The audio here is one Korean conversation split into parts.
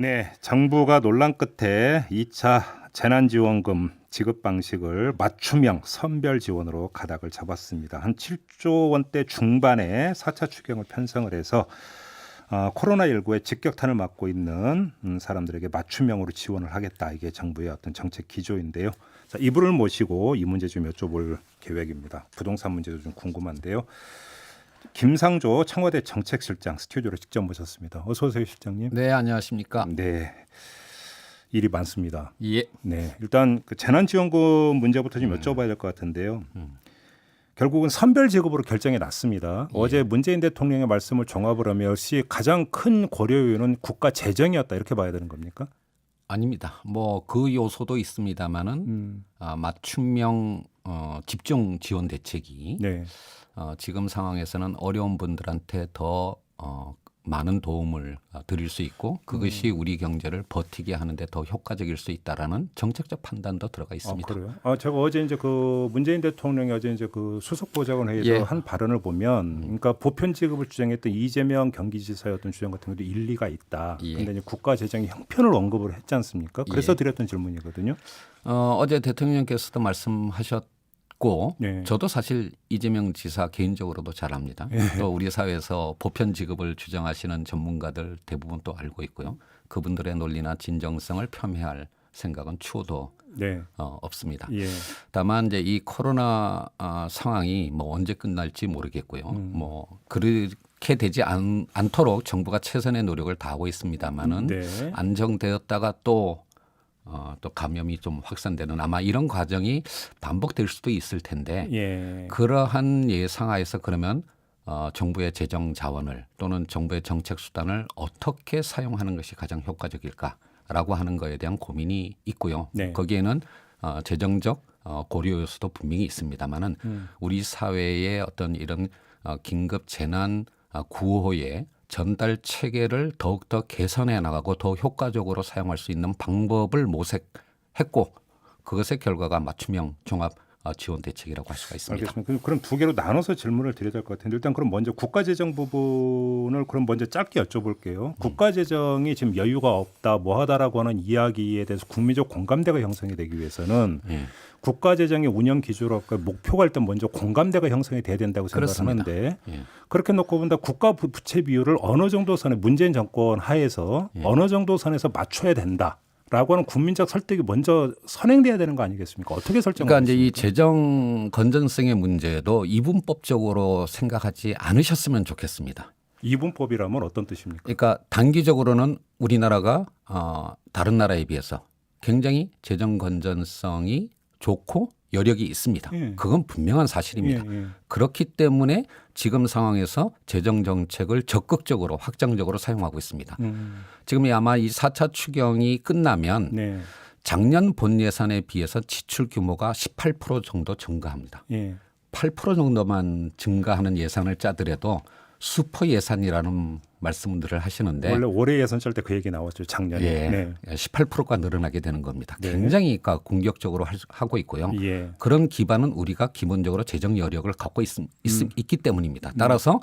네, 정부가 논란 끝에 2차 재난지원금 지급 방식을 맞춤형 선별 지원으로 가닥을 잡았습니다. 한 7조 원대 중반에 4차 추경을 편성을 해서 코로나19의 직격탄을 맞고 있는 사람들에게 맞춤형으로 지원을 하겠다. 이게 정부의 어떤 정책 기조인데요. 자, 이분을 모시고 이 문제 좀 여쭤볼 계획입니다. 부동산 문제도 좀 궁금한데요. 김상조 청와대 정책실장 스튜디오로 직접 모셨습니다. 어서 오세요, 실장님. 네, 안녕하십니까. 네, 일이 많습니다. 예. 네, 일단 그 재난지원금 문제부터 좀 여쭤봐야 될 것 같은데요. 결국은 선별 지급으로 결정이 났습니다. 어제 문재인 대통령의 말씀을 종합을 하면 역시 가장 큰 고려 요인은 국가 재정이었다 이렇게 봐야 되는 겁니까? 아닙니다. 뭐 그 요소도 있습니다만은 맞춤형 집중 지원 대책이 네. 지금 상황에서는 어려운 분들한테 더 많은 도움을 드릴 수 있고 그것이 우리 경제를 버티게 하는데 더 효과적일 수 있다라는 정책적 판단도 들어가 있습니다. 그래요? 제가 어제 이제 그 문재인 대통령이 어제 이제 그 수석보좌관 회의에서 예. 한 발언을 보면, 그러니까 보편 지급을 주장했던 이재명 경기지사의 어떤 주장 같은 것도 일리가 있다. 예. 그런데 이제 국가 재정의 형편을 언급을 했지 않습니까? 그래서 예. 드렸던 질문이거든요. 어제 대통령께서도 말씀하셨고 네. 저도 사실 이재명 지사 개인적으로도 잘 압니다. 또 우리 사회에서 보편 지급을 주장하시는 전문가들 대부분 또 알고 있고요. 그분들의 논리나 진정성을 폄훼할 생각은 추호도 네. 없습니다. 예. 다만 이제 이 코로나 상황이 뭐 언제 끝날지 모르겠고요. 뭐 그렇게 되지 않도록 정부가 최선의 노력을 다하고 있습니다만은 네. 안정되었다가 또 감염이 좀 확산되는 아마 이런 과정이 반복될 수도 있을 텐데 예. 그러한 예상하에서 그러면 정부의 재정 자원을 또는 정부의 정책 수단을 어떻게 사용하는 것이 가장 효과적일까라고 하는 것에 대한 고민이 있고요. 네. 거기에는 재정적 고려 요소도 분명히 있습니다만은 우리 사회의 어떤 이런 긴급 재난 구호의 전달 체계를 더욱더 개선해 나가고 더 효과적으로 사용할 수 있는 방법을 모색했고 그것의 결과가 맞춤형 종합 지원 대책이라고 할 수가 있습니다. 알겠습니다. 그럼 두 개로 나눠서 질문을 드려야 될 것 같은데 일단 그럼 먼저 국가재정 부분을 그럼 먼저 짧게 여쭤볼게요. 국가재정이 지금 여유가 없다, 뭐하다라고 하는 이야기에 대해서 국민적 공감대가 형성이 되기 위해서는 국가재정의 운영 기조로 목표가 일단 먼저 공감대가 형성이 돼야 된다고 생각하는데 그렇게 놓고 본다 국가 부채 비율을 어느 정도 선에 문재인 정권 하에서 어느 정도 선에서 맞춰야 된다. 라고 하는 국민적 설득이 먼저 선행돼야 되는 거 아니겠습니까? 어떻게 설정하겠습니까? 그러니까 이제 이 재정 건전성의 문제도 이분법적으로 생각하지 않으셨으면 좋겠습니다. 이분법이라면 어떤 뜻입니까? 그러니까 단기적으로는 우리나라가 다른 나라에 비해서 굉장히 재정 건전성이 좋고 여력이 있습니다. 그건 분명한 사실입니다. 그렇기 때문에 지금 상황에서 재정 정책을 적극적으로 확장적으로 사용하고 있습니다. 지금 아마 이 4차 추경이 끝나면 작년 본 예산에 비해서 지출 규모가 18% 정도 증가합니다. 8% 정도만 증가하는 예산을 짜더라도 슈퍼 예산이라는 말씀들을 하시는데 원래 올해 예산 짤 때 그 얘기 나왔죠. 작년에. 18%가 늘어나게 되는 겁니다. 굉장히 그러니까 공격적으로 하고 있고요. 예. 그런 기반은 우리가 기본적으로 재정 여력을 갖고 있기 때문입니다. 따라서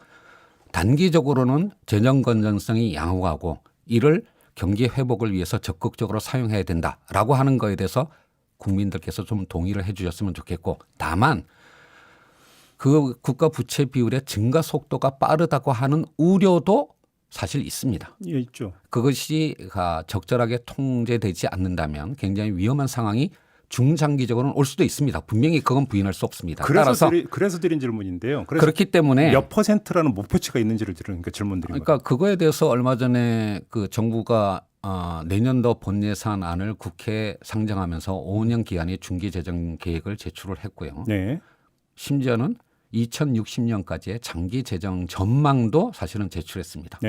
단기적으로는 재정 건전성이 양호하고 이를 경기 회복을 위해서 적극적으로 사용해야 된다라고 하는 거에 대해서 국민들께서 좀 동의를 해 주셨으면 좋겠고 다만 그 국가 부채 비율의 증가 속도가 빠르다고 하는 우려도 사실 있습니다. 예, 있죠. 그것이 적절하게 통제되지 않는다면 굉장히 위험한 상황이 중장기적으로는 올 수도 있습니다. 분명히 그건 부인할 수 없습니다. 그래서 드린 질문인데요. 그렇기 때문에 몇 %라는 목표치가 있는지를 그러니까 질문드린 거예요. 그러니까 그거에 대해서 얼마 전에 그 정부가 내년도 본예산안을 국회에 상정하면서 5년 기한의 중기재정 계획을 제출을 했고요. 네. 심지어는 2060년까지의 장기 재정 전망도 사실은 제출했습니다.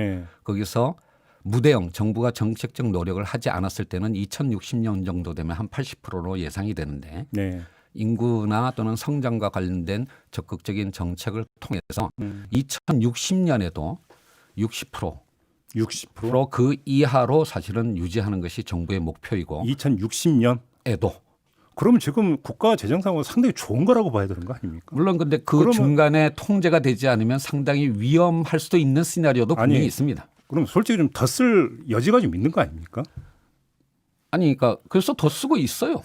거기서 무대형 정부가 정책적 노력을 하지 않았을 때는 2060년 정도 되면 한 80%로 예상이 되는데 인구나 또는 성장과 관련된 적극적인 정책을 통해서 2060년에도 60% 그 이하로 사실은 유지하는 것이 정부의 목표이고 2060년에도 그러면 지금 국가 재정 상황은 상당히 좋은 거라고 봐야 되는 거 아닙니까? 물론 근데 중간에 통제가 되지 않으면 상당히 위험할 수도 있는 시나리오도 분명히 있습니다. 그럼 솔직히 좀 더 쓸 여지가 좀 있는 거 아닙니까? 아니, 그러니까 그래서 더 쓰고 있어요.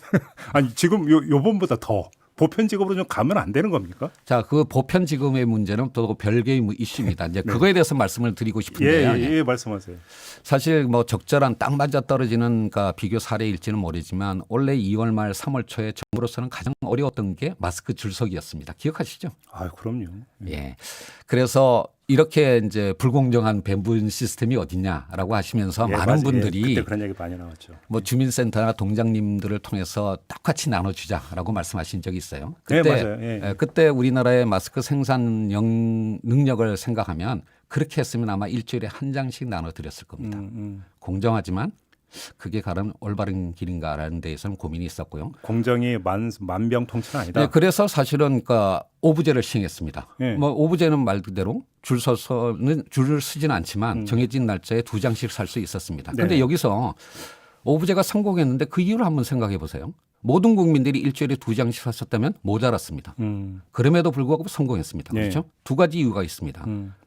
아니 지금 요번보다 더 보편 직업으로 좀 가면 안 되는 겁니까? 자, 그 보편 지급의 문제는 또 별개의 이슈입니다. 이제 그거에 대해서 말씀을 드리고 싶은데요. 예, 말씀하세요. 사실 뭐 적절한 딱 맞아 떨어지는 그러니까 비교 사례일지는 모르지만 올해 2월 말 3월 초에 정부로서는 가장 어려웠던 게 마스크 줄서기였습니다. 기억하시죠? 아, 그럼요. 예. 그래서 이렇게 이제 불공정한 배분 시스템이 어딨냐라고 하시면서 예, 많은 맞아요. 분들이 예, 그때 그런 얘기 많이 나왔죠. 뭐 주민센터나 동장님들을 통해서 똑같이 나눠주자라고 말씀하신 적이 있어요. 네, 그때 맞아요. 예. 그때 우리나라의 마스크 생산 능력을 생각하면 그렇게 했으면 아마 일주일에 한 장씩 나눠드렸을 겁니다. 공정하지만 그게 가는 올바른 길인가라는 데에서는 고민이 있었고요. 공정이 만병통치는 아니다. 네, 그래서 사실은 그러니까 오부제를 시행했습니다. 예. 뭐 오부제는 말 그대로 줄을 쓰지는 않지만 정해진 날짜에 2장씩 살 수 있었습니다. 그런데 네. 여기서 오부제가 성공했는데 그 이유를 한번 생각해 보세요. 모든 국민들이 일주일에 2장씩 샀었다면 모자랐습니다. 그럼에도 불구하고 성공했습니다. 네. 그렇죠? 두 가지 이유가 있습니다.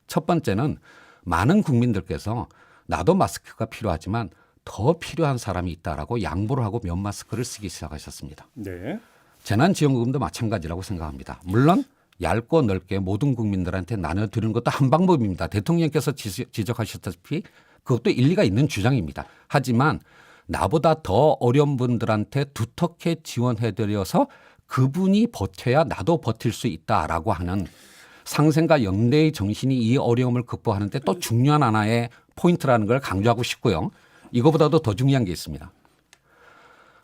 첫 번째는 많은 국민들께서 나도 마스크가 필요하지만 더 필요한 사람이 있다라고 양보를 하고 면 마스크를 쓰기 시작하셨습니다. 네. 재난지원금도 마찬가지라고 생각합니다. 물론 얇고 넓게 모든 국민들한테 나눠드리는 것도 한 방법입니다. 대통령께서 지적하셨다시피 그것도 일리가 있는 주장입니다. 하지만 나보다 더 어려운 분들한테 두텁게 지원해드려서 그분이 버텨야 나도 버틸 수 있다라고 하는 상생과 연대의 정신이 이 어려움을 극복하는데 또 중요한 하나의 포인트라는 걸 강조하고 싶고요. 이거보다도 더 중요한 게 있습니다.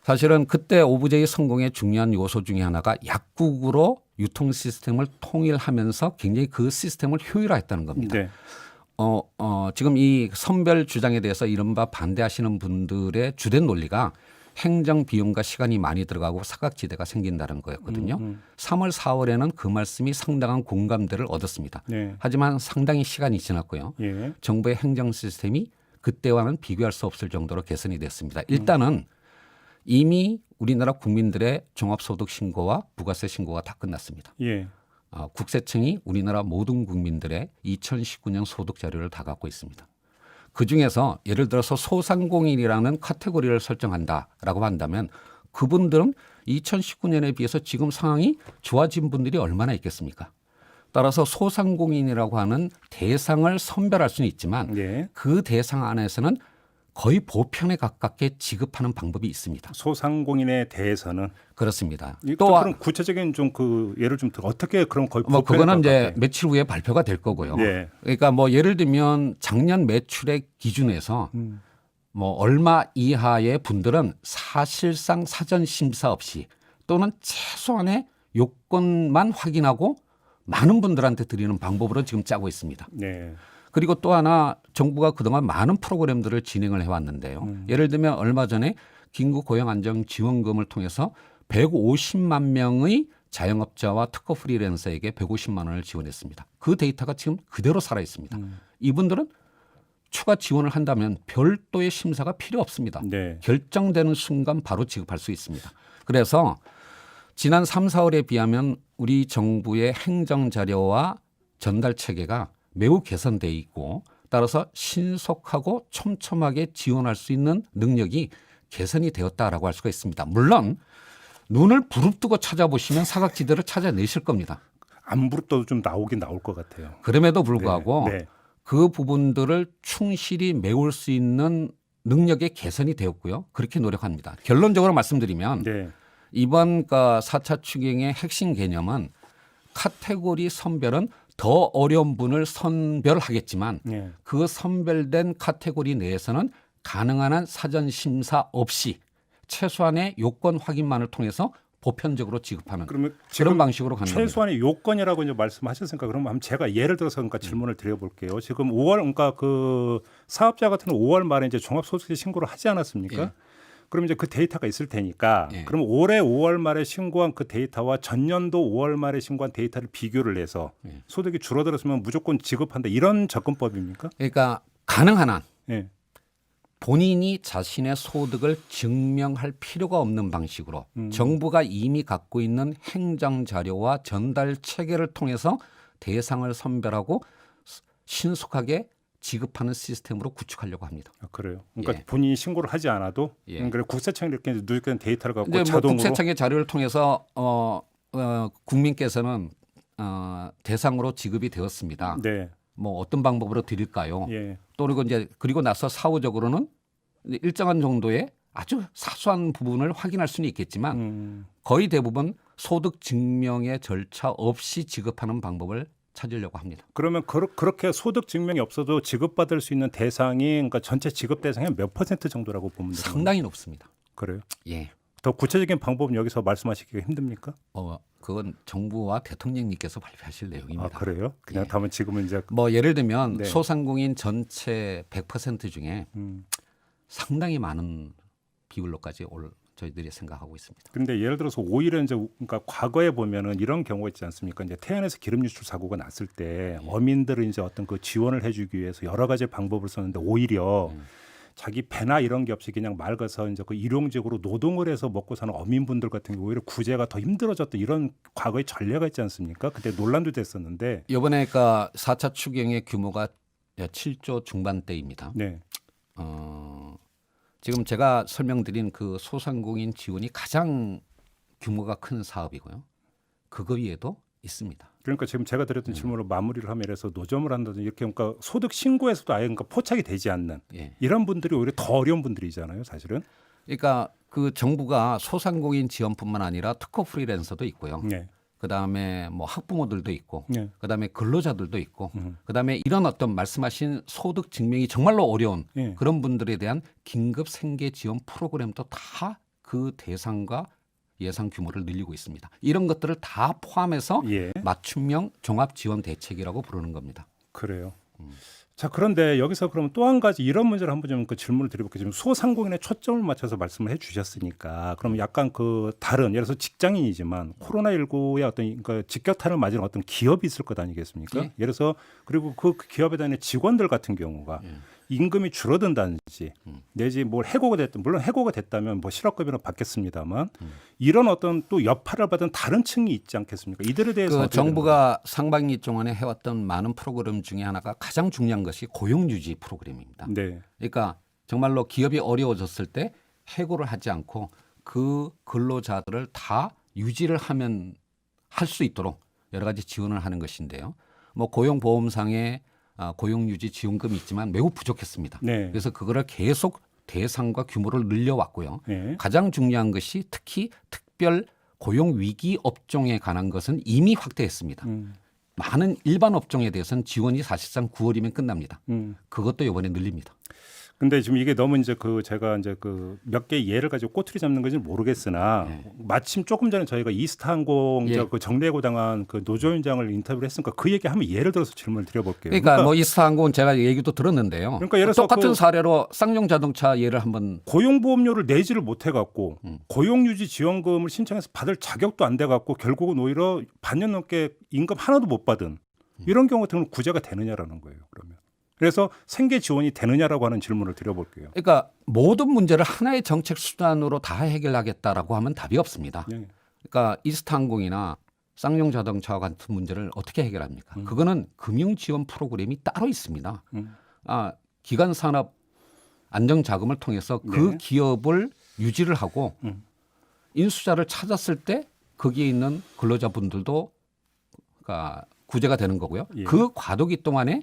사실은 그때 오부제의 성공의 중요한 요소 중에 하나가 약국으로 유통 시스템을 통일하면서 굉장히 그 시스템을 효율화했다는 겁니다. 네. 지금 이 선별 주장에 대해서 이른바 반대하시는 분들의 주된 논리가 행정 비용과 시간이 많이 들어가고 사각지대가 생긴다는 거였거든요. 3월, 4월에는 그 말씀이 상당한 공감대를 얻었습니다. 네. 하지만 상당히 시간이 지났고요. 예. 정부의 행정 시스템이 그때와는 비교할 수 없을 정도로 개선이 됐습니다. 일단은 이미 우리나라 국민들의 종합소득 신고와 부가세 신고가 다 끝났습니다. 예. 국세청이 우리나라 모든 국민들의 2019년 소득 자료를 다 갖고 있습니다. 그중에서 예를 들어서 소상공인이라는 카테고리를 설정한다라고 한다면 그분들은 2019년에 비해서 지금 상황이 좋아진 분들이 얼마나 있겠습니까? 따라서 소상공인이라고 하는 대상을 선별할 수는 있지만 예. 그 대상 안에서는 거의 보편에 가깝게 지급하는 방법이 있습니다. 소상공인에 대해서는 그렇습니다. 또 그럼 구체적인 좀 그 예를 좀 어떻게 그럼 거의 뭐 보편에 그거는 이제 가깝게. 며칠 후에 발표가 될 거고요. 예. 그러니까 뭐 예를 들면 작년 매출액 기준에서 뭐 얼마 이하의 분들은 사실상 사전 심사 없이 또는 최소한의 요건만 확인하고 많은 분들한테 드리는 방법으로 지금 짜고 있습니다. 네. 그리고 또 하나 정부가 그동안 많은 프로그램들을 진행을 해왔는데요. 예를 들면 얼마 전에 긴급 고용안정지원금을 통해서 150만 명의 자영업자와 특허 프리랜서에게 150만 원을 지원했습니다. 그 데이터가 지금 그대로 살아 있습니다. 이분들은 추가 지원을 한다면 별도의 심사가 필요 없습니다. 네. 결정되는 순간 바로 지급할 수 있습니다. 그래서 지난 3, 4월에 비하면 우리 정부의 행정 자료와 전달 체계가 매우 개선돼 있고 따라서 신속하고 촘촘하게 지원할 수 있는 능력이 개선이 되었다라고 할 수가 있습니다. 물론 눈을 부릅뜨고 찾아보시면 사각지대를 찾아내실 겁니다. 안 부릅떠도 좀 나오긴 나올 것 같아요. 그럼에도 불구하고 네. 그 부분들을 충실히 메울 수 있는 능력의 개선이 되었고요. 그렇게 노력합니다. 결론적으로 말씀드리면 네. 이번 4차 추경의 핵심 개념은 카테고리 선별은 더 어려운 분을 선별하겠지만 네. 그 선별된 카테고리 내에서는 가능한 한 사전 심사 없이 최소한의 요건 확인만을 통해서 보편적으로 지급하는 그러면 그런 지금 방식으로 가는 겁니다. 최소한의 요건이라고 이제 말씀하셨으니까 그럼 한번 제가 예를 들어서 그러니까 질문을 드려볼게요. 지금 5월 그러니까 그 사업자 같은 경우 5월 말에 이제 종합소득세 신고를 하지 않았습니까? 예. 그럼 이제 그 데이터가 있을 테니까 예. 그럼 올해 5월 말에 신고한 그 데이터와 전년도 5월 말에 신고한 데이터를 비교를 해서 예. 소득이 줄어들었으면 무조건 지급한다 이런 접근법입니까? 그러니까 가능한 한 예. 본인이 자신의 소득을 증명할 필요가 없는 방식으로 정부가 이미 갖고 있는 행정 자료와 전달 체계를 통해서 대상을 선별하고 신속하게 지급하는 시스템으로 구축하려고 합니다. 아, 그래요. 그러니까 예. 본인이 신고를 하지 않아도 예. 그래 국세청이 이렇게 누적된 데이터를 갖고 근데 뭐 자동으로 국세청의 자료를 통해서 국민께서는 대상으로 지급이 되었습니다. 네. 뭐 어떤 방법으로 드릴까요? 예. 또 그리고 나서 사후적으로는 일정한 정도의 아주 사소한 부분을 확인할 수는 있겠지만 거의 대부분 소득 증명의 절차 없이 지급하는 방법을 찾으려고 합니다. 그러면 그렇게 소득 증명이 없어도 지급받을 수 있는 대상이 그러니까 전체 지급 대상의 몇 % 정도라고 보면 되나요? 상당히 높습니다. 그래요. 예. 더 구체적인 방법은 여기서 말씀하시기가 힘듭니까? 그건 정부와 대통령님께서 발표하실 내용입니다. 아, 그래요? 그냥 예. 다만 지금은 이제 뭐 예를 들면 네. 소상공인 전체 100% 중에 음. 상당히 많은 비율로까지 저희들이 생각하고 있습니다. 근데 예를 들어서 오히려 이제 그러니까 과거에 보면은 이런 경우가 있지 않습니까? 이제 태안에서 기름 유출 사고가 났을 때 어민들은 이제 어떤 그 지원을 해주기 위해서 여러 가지 방법을 썼는데 오히려 자기 배나 이런 게 없이 그냥 맑아서 이제 그 일용직으로 노동을 해서 먹고 사는 어민분들 같은 경우 오히려 구제가 더 힘들어졌던 이런 과거의 전례가 있지 않습니까? 그때 논란도 됐었는데. 이번에 그러니까 4차 추경의 규모가 7조 중반대입니다. 네. 지금 제가 설명드린 그 소상공인 지원이 가장 규모가 큰 사업이고요. 그거 위에도 있습니다. 그러니까 지금 제가 드렸던 질문으로 마무리를 하면 이래서 노점을 한다든지 이렇게 그러니까 소득 신고에서도 아예 그러니까 포착이 되지 않는 예. 이런 분들이 오히려 더 어려운 분들이잖아요, 사실은. 그러니까 그 정부가 소상공인 지원뿐만 아니라 특허 프리랜서도 있고요. 네. 그다음에 뭐 학부모들도 있고 네. 그다음에 근로자들도 있고 그다음에 이런 어떤 말씀하신 소득 증명이 정말로 어려운 예. 그런 분들에 대한 긴급 생계 지원 프로그램도 다 그 대상과 예상 규모를 늘리고 있습니다. 이런 것들을 다 포함해서 예. 맞춤형 종합 지원 대책이라고 부르는 겁니다. 그래요. 자, 그런데 여기서 그러면 또 한 가지 이런 문제를 한번 좀 그 질문을 드려볼게요. 지금 소상공인에 초점을 맞춰서 말씀을 해주셨으니까 그러면 약간 그 다른 예를 들어서 직장인이지만 코로나19의 어떤 그러니까 직격탄을 맞은 어떤 기업이 있을 것 아니겠습니까? 예. 예를 들어서 그리고 그 기업에 다니는 직원들 같은 경우가 임금이 줄어든다든지 내지 뭘 해고가 됐든 물론 해고가 됐다면 뭐 실업급여는 받겠습니다만 이런 어떤 또 여파를 받은 다른 층이 있지 않겠습니까? 이들에 대해서 그 어떻게 되는 정부가 상반기 동안에 해왔던 많은 프로그램 중에 하나가 가장 중요한 것이 고용유지 프로그램입니다. 네. 그러니까 정말로 기업이 어려워졌을 때 해고를 하지 않고 그 근로자들을 다 유지를 하면 할 수 있도록 여러 가지 지원을 하는 것인데요. 뭐 고용보험상의 고용유지 지원금이 있지만 매우 부족했습니다. 네. 그래서 그거를 계속 대상과 규모를 늘려왔고요. 네. 가장 중요한 것이 특히 특별 고용 위기 업종에 관한 것은 이미 확대했습니다. 많은 일반 업종에 대해서는 지원이 사실상 9월이면 끝납니다. 그것도 이번에 늘립니다. 근데 지금 이게 너무 이제 그 제가 이제 그 몇 개 예를 가지고 꼬투리 잡는 건지는 모르겠으나 마침 조금 전에 저희가 이스타항공 예. 그 정례고 당한 그 노조위원장을 인터뷰를 했으니까 그 얘기 한번 예를 들어서 질문을 드려볼게요. 그러니까 뭐 이스타항공은 제가 얘기도 들었는데요. 그러니까 예를 들어서 똑같은 그 사례로 쌍용 자동차 예를 한번 고용보험료를 내지를 못해갖고 고용유지 지원금을 신청해서 받을 자격도 안 돼갖고 결국은 오히려 반년 넘게 임금 하나도 못 받은 이런 경우 같은 경우는 구제가 되느냐라는 거예요. 그러면. 그래서 생계 지원이 되느냐라고 하는 질문을 드려볼게요. 그러니까 모든 문제를 하나의 정책 수단으로 다 해결하겠다라고 하면 답이 없습니다. 네. 그러니까 이스타항공이나 쌍용 자동차와 같은 문제를 어떻게 해결합니까? 그거는 금융 지원 프로그램이 따로 있습니다. 기간 산업 안정 자금을 통해서 그 네. 기업을 유지를 하고 인수자를 찾았을 때 거기에 있는 근로자분들도 그러니까 구제가 되는 거고요. 예. 그 과도기 동안에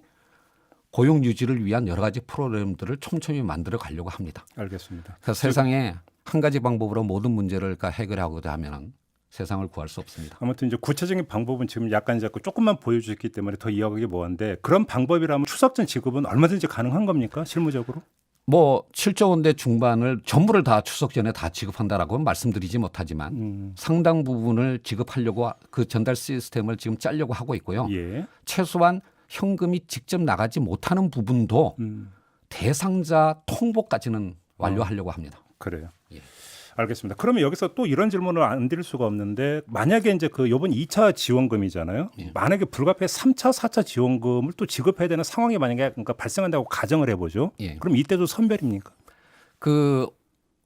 고용 유지를 위한 여러 가지 프로그램들을 촘촘히 만들어 가려고 합니다. 알겠습니다. 그래서 세상에 한 가지 방법으로 모든 문제를 해결하고자 하면 세상을 구할 수 없습니다. 아무튼 이제 구체적인 방법은 지금 약간 이제 조금만 보여주셨기 때문에 더 이해하기 뭐한데 그런 방법이라면 추석 전 지급은 얼마든지 가능한 겁니까? 실무적으로? 뭐 7조 원대 중반을 전부를 다 추석 전에 다 지급한다라고는 말씀드리지 못하지만 상당 부분을 지급하려고 그 전달 시스템을 지금 짜려고 하고 있고요. 예. 최소한 현금이 직접 나가지 못하는 부분도 대상자 통보까지는 완료하려고 합니다. 그래요. 예. 알겠습니다. 그러면 여기서 또 이런 질문을 안 드릴 수가 없는데 만약에 이제 그 이번 2차 지원금이잖아요. 예. 만약에 불가피해 3차, 4차 지원금을 또 지급해야 되는 상황이 만약에 그러니까 발생한다고 가정을 해보죠. 예. 그럼 이때도 선별입니까? 그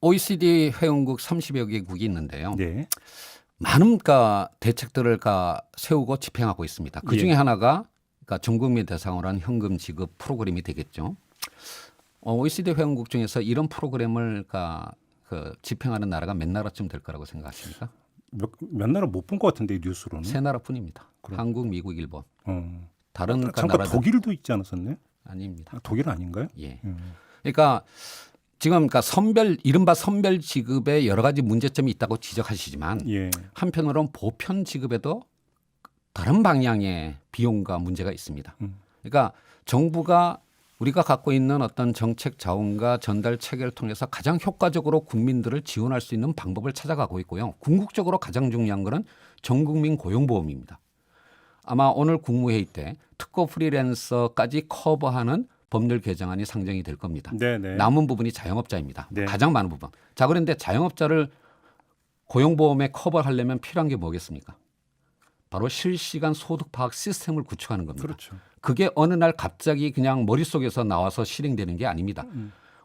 OECD 회원국 30여 개국이 있는데요. 네. 많은 대책들을 세우고 집행하고 있습니다. 그 중에 예. 하나가 그러니까 전 국민 대상으로 한 현금 지급 프로그램이 되겠죠. OECD 회원국 중에서 이런 프로그램을 집행하는 나라가 몇 나라쯤 될 거라고 생각하십니까? 몇 나라 못 본 것 같은데 뉴스로는. 세 나라뿐입니다. 그럼. 한국, 미국, 일본. 다른 잠깐 나라들 독일도 있지 않았었네? 아닙니다. 독일은 아닌가요? 예. 그러니까 지금 이른바 선별 지급에 여러 가지 문제점이 있다고 지적하시지만 예. 한편으로는 보편 지급에도 다른 방향의 비용과 문제가 있습니다. 그러니까 정부가 우리가 갖고 있는 어떤 정책 자원과 전달 체계를 통해서 가장 효과적으로 국민들을 지원할 수 있는 방법을 찾아가고 있고요. 궁극적으로 가장 중요한 것은 전국민 고용보험입니다. 아마 오늘 국무회의 때 특고 프리랜서까지 커버하는 법률 개정안이 상정이 될 겁니다. 네네. 남은 부분이 자영업자입니다. 네. 가장 많은 부분. 자, 그런데 자영업자를 고용보험에 커버하려면 필요한 게 뭐겠습니까? 바로 실시간 소득 파악 시스템을 구축하는 겁니다. 그렇죠. 그게 어느 날 갑자기 그냥 머릿속에서 나와서 실행되는 게 아닙니다.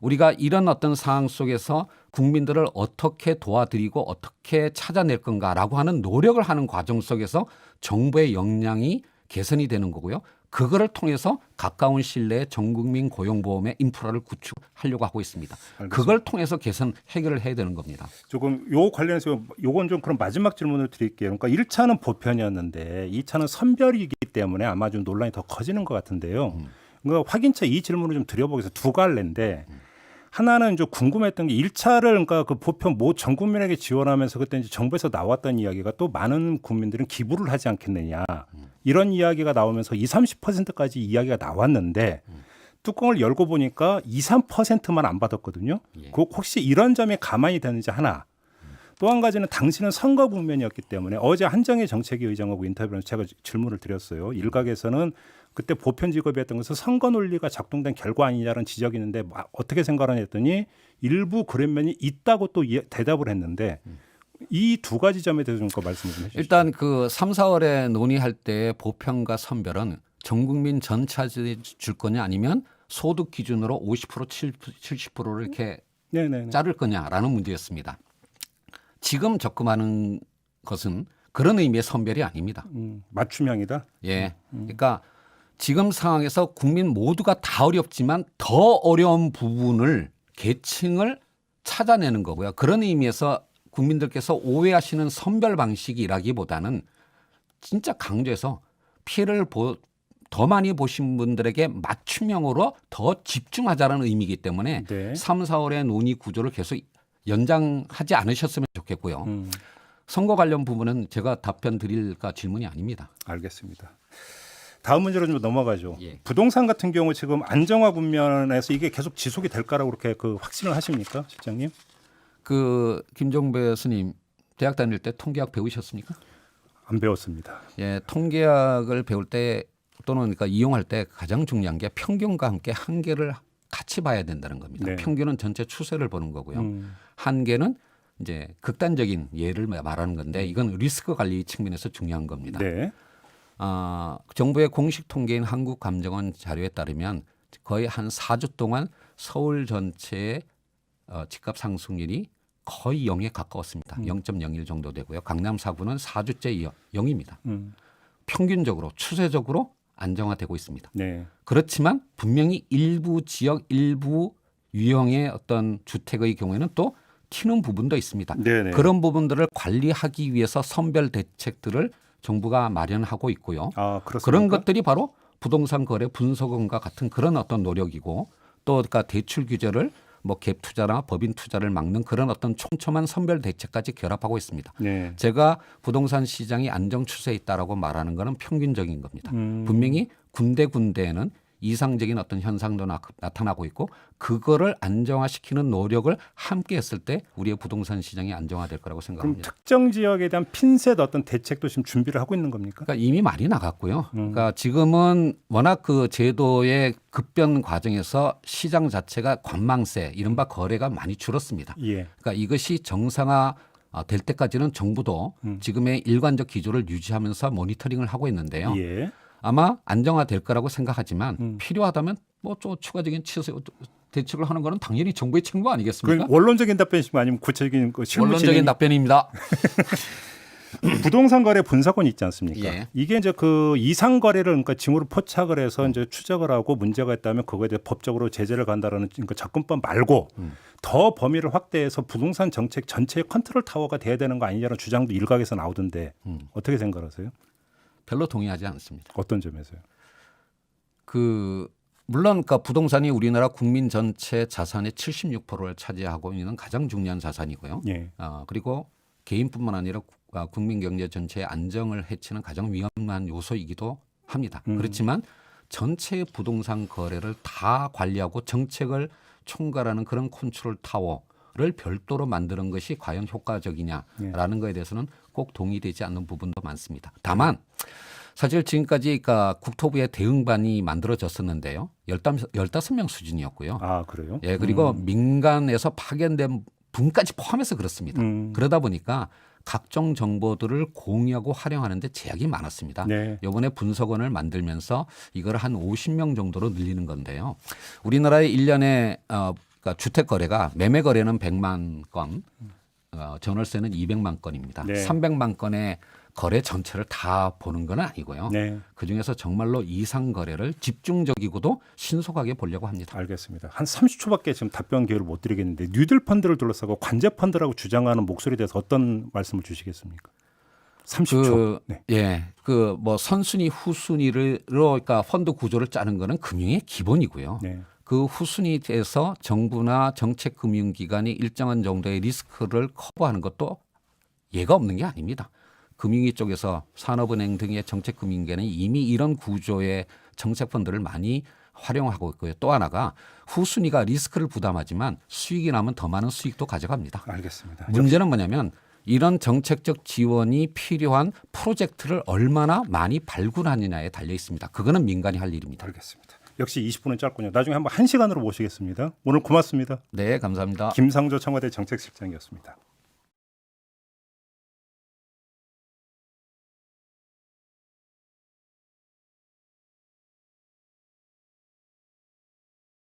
우리가 이런 어떤 상황 속에서 국민들을 어떻게 도와드리고 어떻게 찾아낼 건가라고 하는 노력을 하는 과정 속에서 정부의 역량이 개선이 되는 거고요. 그거를 통해서 가까운 시일 내에 전국민 고용보험의 인프라를 구축하려고 하고 있습니다. 알겠습니다. 그걸 통해서 개선 해결을 해야 되는 겁니다. 조금 요 관련해서 요건 좀 그럼 마지막 질문을 드릴게요. 그러니까 1차는 보편이었는데 2차는 선별이기 때문에 아마 좀 논란이 더 커지는 것 같은데요. 그러니까 확인차 이 질문을 좀 드려보겠습니다. 두 갈래인데 하나는 좀 궁금했던 게 1차를 그러니까 그 보편 전 국민에게 지원하면서 그때 이제 정부에서 나왔던 이야기가 또 많은 국민들은 기부를 하지 않겠느냐 이런 이야기가 나오면서 30%까지 이야기가 나왔는데 뚜껑을 열고 보니까 3%만 안 받았거든요. 예. 그 혹시 이런 점이 가만히 되는지 하나. 또 한 가지는 당신은 선거 국면이었기 때문에 어제 한정희 정책위 의장하고 인터뷰에서 제가 질문을 드렸어요. 일각에서는 그때 보편 지급이었던 것은 선거 논리가 작동된 결과 아니냐는 지적이 있는데 어떻게 생각하냐 했더니 일부 그런 면이 있다고 또 대답을 했는데 이 두 가지 점에 대해서 좀 말씀을 좀 해주시죠. 일단 3, 4월에 논의할 때 보편과 선별은 전 국민 전체에 줄 거냐 아니면 소득 기준으로 50% 70%를 이렇게 네네네. 자를 거냐라는 문제였습니다. 지금 접근하는 것은 그런 의미의 선별이 아닙니다. 맞춤형이다. 예. 그러니까 지금 상황에서 국민 모두가 다 어렵지만 더 어려운 부분을 계층을 찾아내는 거고요. 그런 의미에서 국민들께서 오해하시는 선별 방식이라기보다는 진짜 강조해서 피해를 더 많이 보신 분들에게 맞춤형으로 더 집중하자는 의미이기 때문에 네. 3, 4월의 논의 구조를 계속 연장하지 않으셨으면 좋겠고요. 선거 관련 부분은 제가 답변 드릴까 질문이 아닙니다. 알겠습니다. 다음 문제로 좀 넘어가죠. 예. 부동산 같은 경우 지금 안정화 국면에서 이게 계속 지속이 될 거라고 그렇게 확신을 하십니까, 실장님? 김종배 스님 대학 다닐 때 통계학 배우셨습니까? 안 배웠습니다. 예, 통계학을 배울 때 또는 그러니까 이용할 때 가장 중요한 게 평균과 함께 한계를 같이 봐야 된다는 겁니다. 네. 평균은 전체 추세를 보는 거고요. 한계는 이제 극단적인 예를 말하는 건데 이건 리스크 관리 측면에서 중요한 겁니다. 네. 정부의 공식 통계인 한국감정원 자료에 따르면 거의 한 4주 동안 서울 전체의 집값 상승률이 거의 0에 가까웠습니다. 0.01 정도 되고요. 강남 4구는 4주째 0입니다. 평균적으로 추세적으로 안정화되고 있습니다. 네. 그렇지만 분명히 일부 지역 일부 유형의 어떤 주택의 경우에는 또 튀는 부분도 있습니다. 네네. 그런 부분들을 관리하기 위해서 선별 대책들을 정부가 마련하고 있고요. 그렇습니까? 그런 것들이 바로 부동산 거래 분석원과 같은 그런 어떤 노력이고 또 그러니까 대출 규제를 갭 투자나 법인 투자를 막는 그런 어떤 촘촘한 선별 대책까지 결합하고 있습니다. 네. 제가 부동산 시장이 안정 추세에 있다라고 말하는 것은 평균적인 겁니다. 분명히 군데군데에는 이상적인 어떤 현상도 나타나고 있고 그거를 안정화시키는 노력을 함께 했을 때 우리의 부동산 시장이 안정화될 거라고 그럼 생각합니다. 특정 지역에 대한 핀셋 어떤 대책도 지금 준비를 하고 있는 겁니까? 그러니까 이미 많이 나갔고요. 그러니까 지금은 워낙 그 제도의 급변 과정에서 시장 자체가 관망세, 이른바 거래가 많이 줄었습니다. 예. 그러니까 이것이 정상화 될 때까지는 정부도 지금의 일관적 기조를 유지하면서 모니터링을 하고 있는데요. 예. 아마 안정화될 거라고 생각하지만 필요하다면 또 추가적인 대책을 하는 것은 당연히 정부의 책무 아니겠습니까? 그 원론적인 답변이시면 아니면 구체적인 실무 원론적인 답변입니다. 부동산 거래 분사권이 있지 않습니까? 예. 이게 이제 그 이상 거래를 그러니까 징후로 포착을 해서 이제 추적을 하고 문제가 있다면 그거에 대해 법적으로 제재를 간다라는 그러니까 접근법 말고 더 범위를 확대해서 부동산 정책 전체의 컨트롤 타워가 돼야 되는 거 아니냐는 주장도 일각에서 나오던데 어떻게 생각하세요? 별로 동의하지 않습니다. 어떤 점에서요? 물론 그러니까 부동산이 우리나라 국민 전체 자산의 76%를 차지하고 있는 가장 중요한 자산이고요. 예. 그리고 개인뿐만 아니라 국민 경제 전체의 안정을 해치는 가장 위험한 요소이기도 합니다. 그렇지만 전체의 부동산 거래를 다 관리하고 정책을 총괄하는 그런 컨트롤 타워를 별도로 만드는 것이 과연 효과적이냐라는 것에 대해서는 꼭 동의되지 않는 부분도 많습니다. 다만 사실 지금까지 그러니까 국토부의 대응반이 만들어졌었는데요. 15명 수준이었고요. 아, 그래요? 예, 그리고 민간에서 파견된 분까지 포함해서 그렇습니다. 그러다 보니까 각종 정보들을 공유하고 활용하는 데 제약이 많았습니다. 네. 이번에 분석원을 만들면서 이걸 한 50명 정도로 늘리는 건데요. 우리나라의 1년에 그러니까 주택 거래가 매매 거래는 100만 건, 전월세는 200만 건입니다. 네. 300만 건의 거래 전체를 다 보는 건 아니고요. 네. 그중에서 정말로 이상 거래를 집중적이고도 신속하게 보려고 합니다. 알겠습니다. 한 30초밖에 지금 답변 기회를 못 드리겠는데 뉴딜 펀드를 둘러싸고 관제 펀드라고 주장하는 목소리에 대해서 어떤 말씀을 주시겠습니까? 30초. 네. 예, 뭐 선순위 후순위로 그러니까 펀드 구조를 짜는 거는 금융의 기본이고요. 네. 그 후순위에서 정부나 정책금융기관이 일정한 정도의 리스크를 커버하는 것도 예가 없는 게 아닙니다. 금융위 쪽에서 산업은행 등의 정책금융계는 이미 이런 구조의 정책펀드를 많이 활용하고 있고요. 또 하나가 후순위가 리스크를 부담하지만 수익이 나면 더 많은 수익도 가져갑니다. 알겠습니다. 문제는 뭐냐면 이런 정책적 지원이 필요한 프로젝트를 얼마나 많이 발굴하느냐에 달려 있습니다. 그거는 민간이 할 일입니다. 알겠습니다. 역시 20분은 짧군요. 나중에 한번 1시간으로 모시겠습니다. 오늘 고맙습니다. 네, 감사합니다. 김상조 청와대 정책실장이었습니다.